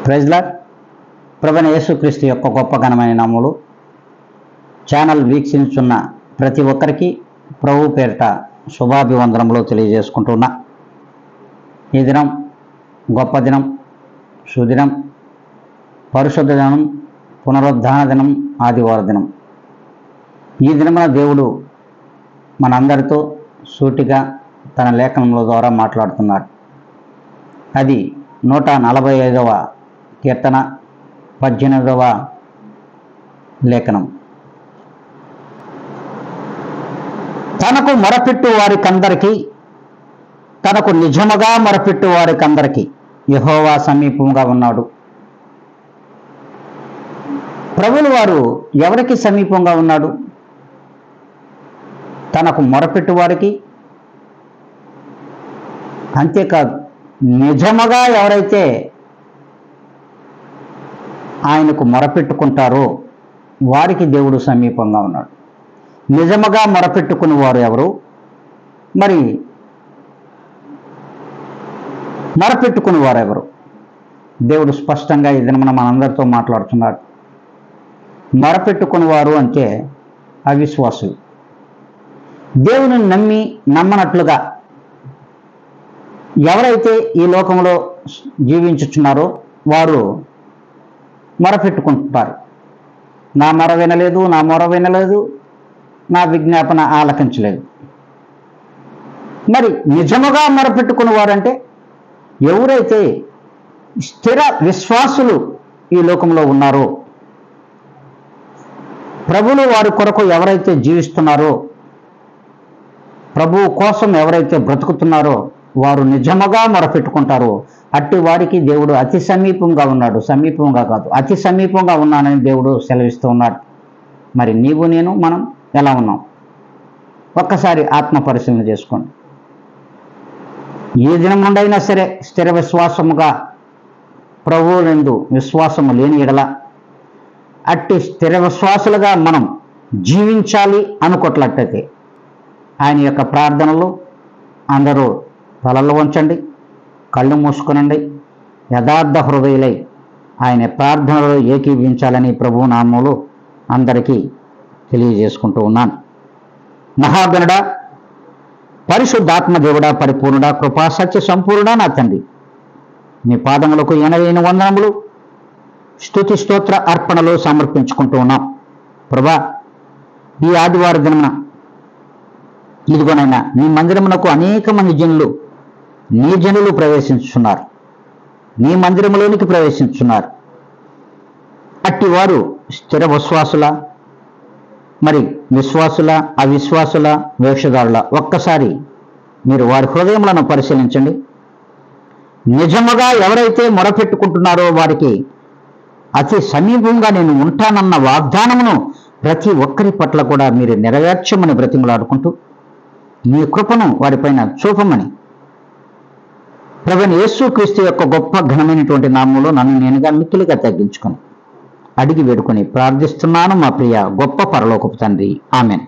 Praise lord. ప్రభువైన యేసుక్రీస్తు యొక్క గొప్ప ఘనమైన నామములో ఛానల్ వీక్షించున్న ప్రతి ఒక్కరికి ప్రభు పేరిట శుభాభివందనములు తెలియజేసుకుంటున్నా. ఈ దినం గొప్ప దినం, సుదినం, పరిశుద్ధ దినం, పునరుద్ధాన దినం, ఆదివార దినం. ఈ దినమున దేవుడు మనందరితో సూటిగా తన లేఖనముల ద్వారా మాట్లాడుతున్నాడు. అది 145వ కీర్తన 18వ లేఖనం. తనకు మొరపెట్టు వారికందరికీ, తనకు నిజముగా మొరపెట్టు వారికందరికీ యెహోవా సమీపంగా ఉన్నాడు. ప్రభువుల వారు ఎవరికి సమీపంగా ఉన్నాడు? తనకు మొరపెట్టు వారికి. అంతేకాదు, నిజముగా ఎవరైతే ఆయనకు మొరపెట్టుకుంటారో వారికి దేవుడు సమీపంగా ఉన్నాడు. నిజముగా మొరపెట్టుకుని వారు ఎవరు? మరి మొరపెట్టుకుని వారు ఎవరు? దేవుడు స్పష్టంగా ఈ దినమున మనందరితో మాట్లాడుతున్నాడు. మొరపెట్టుకుని వారు అంటే అవిశ్వాసులు. దేవుని నమ్మనట్లుగా ఎవరైతే ఈ లోకంలో జీవించుచున్నారో వారు మొరపెట్టుకుంటారు. నా మొర వినలేదు, నా మొర వినలేదు, నా విజ్ఞాపన ఆలకించలేదు. మరి నిజముగా మొరపెట్టుకుని వారంటే ఎవరైతే స్థిర విశ్వాసులు ఈ లోకంలో ఉన్నారో, ప్రభువులు వారి కొరకు ఎవరైతే జీవిస్తున్నారో, ప్రభువు కోసం ఎవరైతే బ్రతుకుతున్నారో వారు నిజముగా మొరపెట్టుకుంటారో అట్టి వారికి దేవుడు అతి సమీపంగా ఉన్నాడు. సమీపంగా కాదు, అతి సమీపంగా ఉన్నానని దేవుడు సెలవిస్తూ ఉన్నాడు. మరి నీవు నేను మనం ఎలా ఉన్నాం? ఒక్కసారి ఆత్మ పరిశీలన చేసుకోండి. ఏ దినం నుండైనా సరే స్థిర విశ్వాసముగా ప్రభువులందు విశ్వాసము లేని ఎడల అట్టి స్థిర విశ్వాసులుగా మనం జీవించాలి అనుకోట్లట్టయితే ఆయన యొక్క ప్రార్థనలు అందరూ తలలు వంచండి, కళ్ళు మూసుకునండి, యథార్థ హృదయులై ఆయన ప్రార్థనలో ఏకీభవించాలని ప్రభు నామములో అందరికీ తెలియజేసుకుంటూ ఉన్నాను. మహాగణుడా, పరిశుద్ధాత్మ దేవుడా, పరిపూర్ణుడా, కృపా సత్య సంపూర్ణ నా తండ్రి, నీ పాదములకు 80 వందనములు, స్తుతి స్తోత్ర అర్పణలు సమర్పించుకుంటూ ఉన్నాం. ప్రభా, ఈ ఆదివార దినమున ఇదిగోనైనా నీ మందిరమునకు అనేక మంది నీ జనులు ప్రవేశించున్నారు, నీ మందిరములోనికి ప్రవేశించున్నారు. అట్టి వారు స్థిర విశ్వాసుల, మరి విశ్వాసుల, అవిశ్వాసుల, వేషధారుల? ఒక్కసారి మీరు వారి హృదయములను పరిశీలించండి. నిజముగా ఎవరైతే మొరపెట్టుకుంటున్నారో వారికి అతి సమీపంగా నేను ఉంటానన్న వాగ్దానమును ప్రతి ఒక్కరి పట్ల కూడా మీరు నెరవేర్చమని బ్రతిమలాడుకుంటూ మీ కృపను వారిపైన చూపమని ప్రభువైన యేసుక్రీస్తు యొక్క గొప్ప ఘనమైనటువంటి నామములో నన్ను నేనుగా మిక్కిలిగా తగ్గించుకొని అడిగి వేడుకొని ప్రార్థిస్తున్నాను మా ప్రియ గొప్ప పరలోకపు తండ్రి. ఆమెన్.